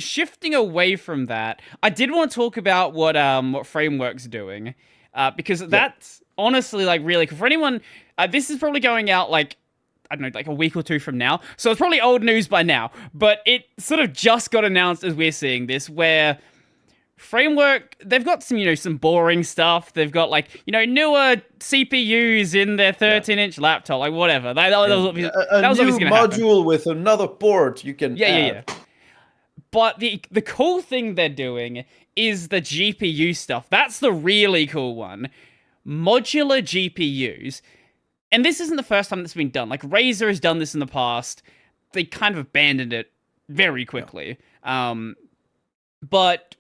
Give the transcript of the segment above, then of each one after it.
shifting away from that, I did want to talk about what Framework's doing, because Yeah. that's honestly like really cool for anyone. This is probably going out like I don't know, like a week or two from now, so it's probably old news by now. But it sort of just got announced as we're seeing this, where Framework, they've got some, some boring stuff. They've got like, newer CPUs in their Yeah. 13-inch laptop, like whatever. And a That was new obviously going to happen. module with another port you can Yeah, yeah, add. yeah. But the cool thing they're doing is the GPU stuff. That's the really cool one. Modular GPUs. And this isn't the first time that's been done. Like Razer has done this in the past. They kind of abandoned it very Yeah. quickly. But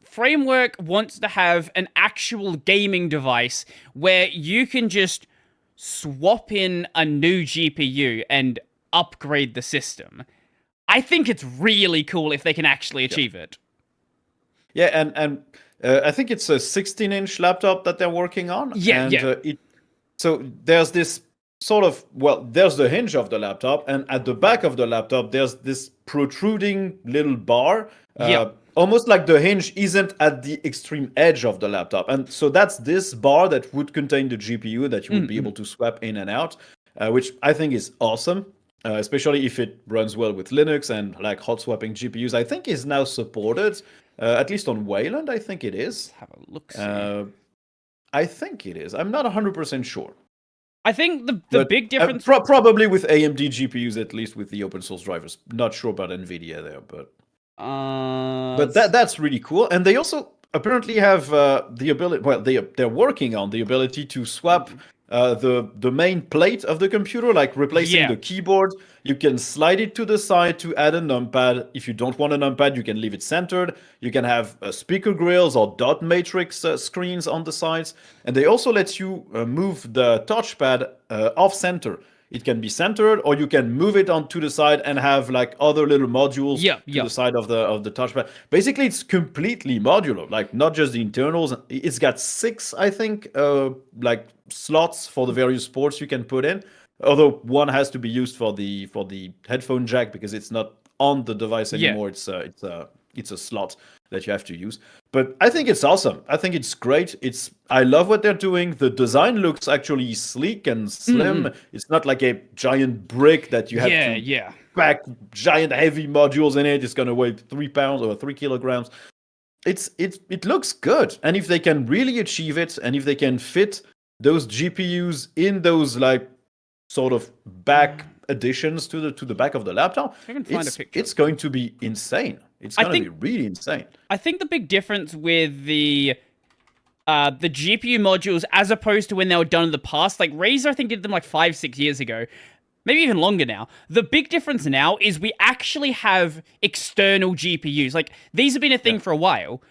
Framework wants to have an actual gaming device where you can just swap in a new GPU and upgrade the system. I think it's really cool if they can actually Yeah. achieve it. Yeah, and I think it's a 16-inch laptop that they're working on, Yeah, and yeah. so there's this sort of, well, there's the hinge of the laptop, and at the back of the laptop there's this protruding little bar, Yep. almost like the hinge isn't at the extreme edge of the laptop, and so that's this bar that would contain the GPU that you would be Mm-mm. able to swap in and out, which I think is awesome. Especially if it runs well with Linux and like hot swapping GPUs, I think is now supported, at least on Wayland. I think it is. Have a look. See. Uh, I think it is. I'm not 100% sure. I think the But big difference. probably with AMD GPUs, at least with the open source drivers. Not sure about NVIDIA there, but that's really cool. And they also apparently have the ability. Well, they're working on the ability to swap the main plate of the computer, like replacing Yeah. the keyboard. You can slide it to the side to add a numpad. If you don't want a numpad, you can leave it centered. You can have speaker grills or dot matrix screens on the sides, and they also let you move the touchpad off center. It can be centered, or you can move it onto the side and have like other little modules Yep. to the Yep. side of the touchpad. Basically, it's completely modular, like not just the internals. It's got 6, I think, like slots for the various ports you can put in. Although one has to be used for the headphone jack because it's not on the device Yeah. anymore. It's a slot that you have to use. But I think it's awesome. I think it's great. I love what they're doing. The design looks actually sleek and slim. Mm-hmm. It's not like a giant brick that you have Yeah. to Yeah. pack giant heavy modules in it. It's gonna weigh 3 pounds or 3 kilograms. It looks good. And if they can really achieve it, and if they can fit those GPUs in those like sort of back additions to the back of the laptop, I can find a picture. it's going to be insane. It's I going to be think really insane. I think the big difference with the GPU modules as opposed to when they were done in the past, like Razer I think did them like 5-6 years ago, maybe even longer now. The big difference now is we actually have external GPUs. Like these have been a thing Yeah. for a while.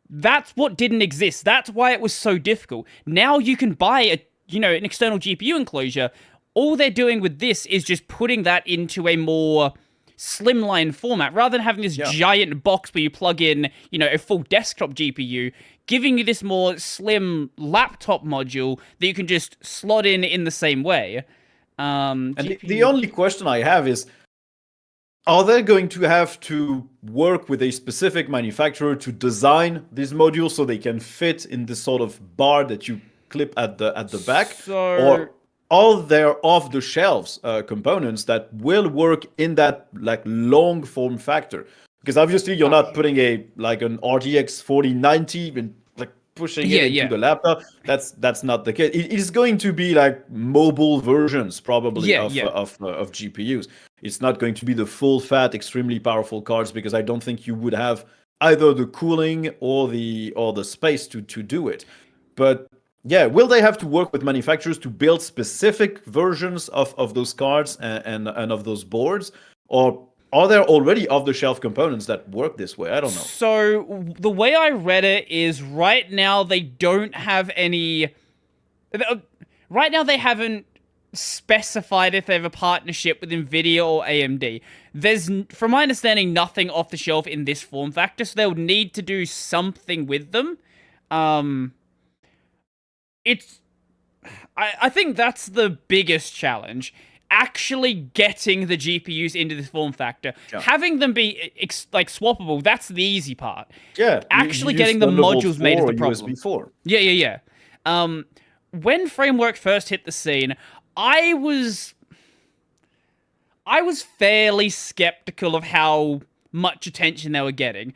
That's what didn't exist. That's why it was so difficult. Now you can buy an external GPU enclosure. All they're doing with this is just putting that into a more slimline format rather than having this Yeah. giant box where you plug in, a full desktop GPU, giving you this more slim laptop module that you can just slot in the same way. And the GPU. only question I have is, are they going to have to work with a specific manufacturer to design these modules so they can fit in this sort of bar that you clip at the back, So or are there off the shelves components that will work in that like long form factor? Because obviously you're not putting an RTX 4090 and like pushing yeah, it into yeah. the laptop. That's not the case. It is going to be like mobile versions probably Yeah, of yeah. of GPUs. It's not going to be the full fat, extremely powerful cards because I don't think you would have either the cooling or the space to do it. But yeah, will they have to work with manufacturers to build specific versions of those cards and of those boards? Or are there already off-the-shelf components that work this way? I don't know. So the way I read it is right now they don't have any. Right now they haven't specified if they have a partnership with Nvidia or AMD. There's, from my understanding, nothing off the shelf in this form factor, so they'll need to do something with them. It's. I think that's the biggest challenge. actually getting the GPUs into this form factor, Yeah. having them be like swappable, that's the easy part. Yeah, Actually you getting the Thunderbolt modules made is 4 the or problem. USB 4. Yeah. When Framework first hit the scene, I was fairly skeptical of how much attention they were getting.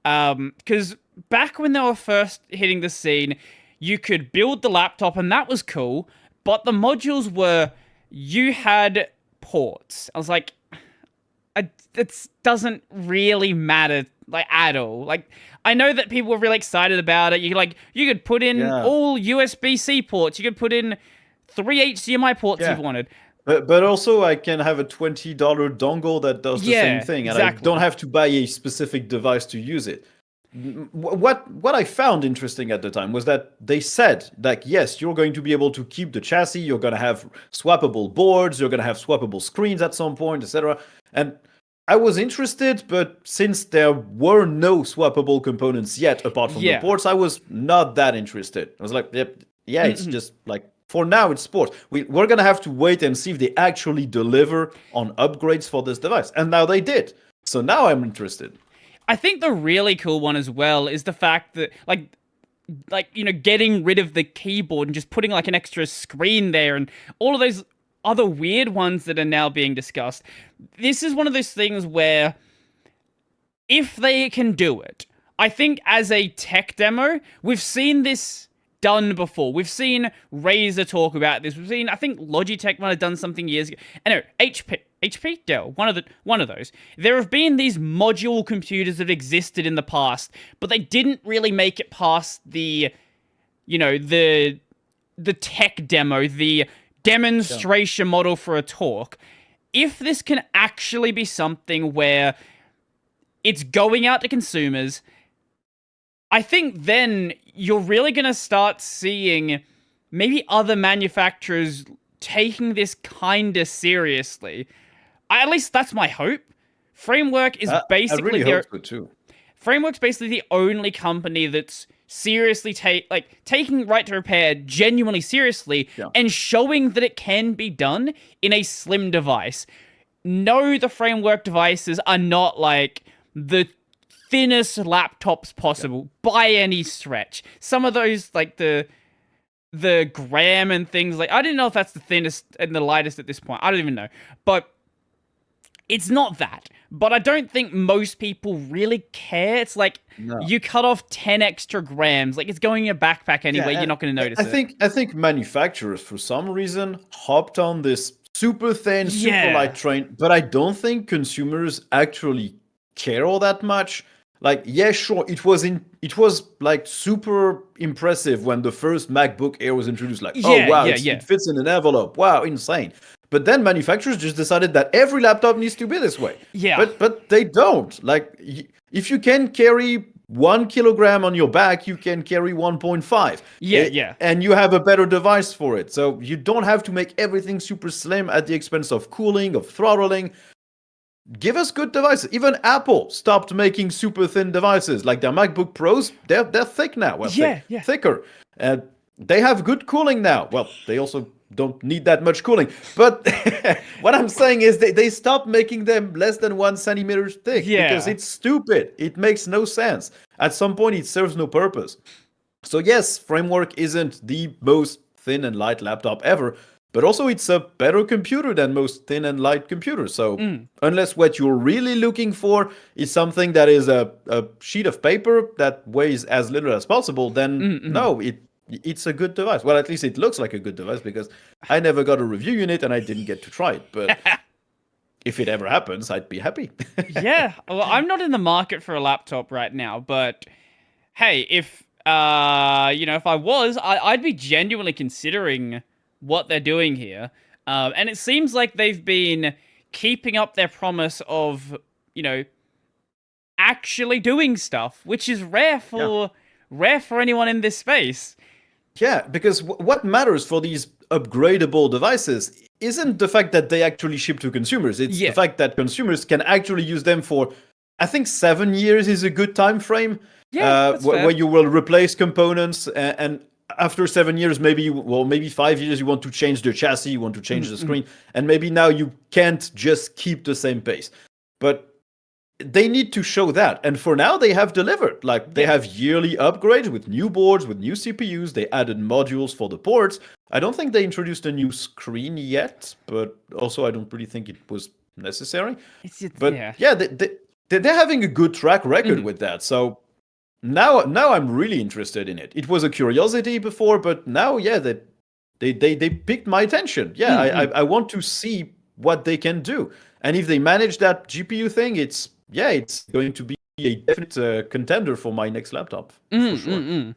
Because back when they were first hitting the scene, you could build the laptop and that was cool, but the modules were, you had ports. I was like, it doesn't really matter, like, at all. Like, I know that people were really excited about it. You could put in all USB-C ports. You could put in 3 HDMI ports if you wanted. But also, I can have a $20 dongle that does the same thing, and exactly. I don't have to buy a specific device to use it. What I found interesting at the time was that they said, like, yes, you're going to be able to keep the chassis, you're going to have swappable boards, you're going to have swappable screens at some point, etc. And I was interested, but since there were no swappable components yet, apart from the ports, I was not that interested. I was like, yeah, it's just like, for now, it's sports. We're going to have to wait and see if they actually deliver on upgrades for this device. And now they did. So now I'm interested. I think the really cool one as well is the fact that, like getting rid of the keyboard and just putting, like, an extra screen there and all of those other weird ones that are now being discussed. This is one of those things where, if they can do it, I think as a tech demo, we've seen this done before. We've seen Razer talk about this. We've seen, I think Logitech might have done something years ago. Anyway, HP, Dell, one of those. There have been these module computers that have existed in the past, but they didn't really make it past the tech demo, the demonstration model for a talk. If this can actually be something where it's going out to consumers, I think then you're really going to start seeing maybe other manufacturers taking this kind of seriously. At least that's my hope. Framework is basically I really hope so too. Framework's basically the only company that's seriously taking right to repair genuinely seriously and showing that it can be done in a slim device. No, the Framework devices are not like the thinnest laptops possible by any stretch. Some of those, like the gram and things, like, I didn't know if that's the thinnest and the lightest at this point. I don't even know. But it's not that. But I don't think most people really care. It's like, you cut off 10 extra grams. Like, it's going in your backpack anyway. You're not going to notice it. I think manufacturers, for some reason, hopped on this super thin, super light train. But I don't think consumers actually care all that much. Like, yeah, sure, it was like super impressive when the first MacBook Air was introduced. Like, it fits in an envelope. Wow, insane. But then manufacturers just decided that every laptop needs to be this way. Yeah. But they don't. Like, if you can carry 1 kilogram on your back, you can carry 1.5. Yeah. And you have a better device for it. So you don't have to make everything super slim at the expense of cooling, of throttling. Give us good devices. Even Apple stopped making super thin devices. Like their MacBook Pros, they're thick now. Well, thicker. And they have good cooling now. Well, they also don't need that much cooling. But what I'm saying is they stopped making them less than 1 centimeter thick because it's stupid. It makes no sense. At some point, it serves no purpose. So yes, Framework isn't the most thin and light laptop ever. But also, it's a better computer than most thin and light computers. So unless what you're really looking for is something that is a sheet of paper that weighs as little as possible, then no, it's a good device. Well, at least it looks like a good device because I never got a review unit and I didn't get to try it. But if it ever happens, I'd be happy. Yeah, well, I'm not in the market for a laptop right now, but hey, if if I was, I'd be genuinely considering what they're doing here. And it seems like they've been keeping up their promise of, actually doing stuff, which is rare for anyone in this space. Yeah, because what matters for these upgradable devices isn't the fact that they actually ship to consumers. It's the fact that consumers can actually use them for, I think 7 years is a good time frame. Yeah, where you will replace components and after 7 years, maybe maybe 5 years, you want to change the chassis, you want to change the screen, and maybe now you can't just keep the same pace. But they need to show that, and for now they have delivered. Like they have yearly upgrades with new boards, with new CPUs. They added modules for the ports. I don't think they introduced a new screen yet, but also I don't really think it was necessary. But yeah, they're having a good track record with that. So now I'm really interested in it. It was a curiosity before, but now they piqued my attention. Yeah, I want to see what they can do. And if they manage that GPU thing, it's going to be a definite contender for my next laptop. For sure.